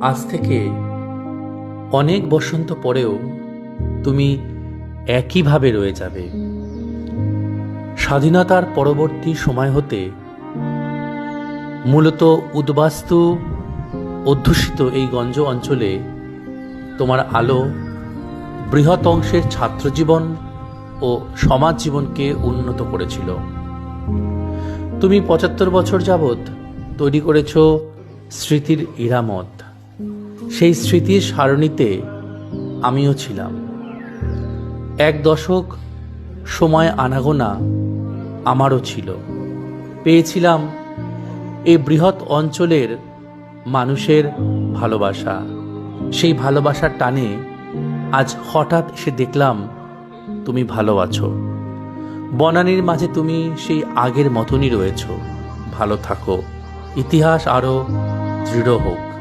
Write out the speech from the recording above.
আজ থেকে অনেক বসন্ত পরেও তুমি একইভাবে রয়ে যাবে। স্বাধীনতার পরবর্তী সময় হতে মূলত উদ্বাস্তু অধ্যুষিত এই গঞ্জ অঞ্চলে তোমার আলো বৃহৎ অংশের ছাত্রজীবন ও সমাজ জীবনকে উন্নত করেছিল। তুমি ৭৫ বছর যাবৎ তৈরি করেছ স্মৃতির ইরামত। সেই স্মৃতির সারণীতে আমিও ছিলাম। ১ দশক সময় আনাগোনা আমারও ছিল। পেয়েছিলাম এই বৃহৎ অঞ্চলের মানুষের ভালোবাসা। সেই ভালোবাসার টানে আজ হঠাৎ এসে দেখলাম তুমি ভালো আছো। বনানীর মাঝে তুমি সেই আগের মতনই রয়েছ। ভালো থাকো, ইতিহাস আরও দৃঢ় হোক।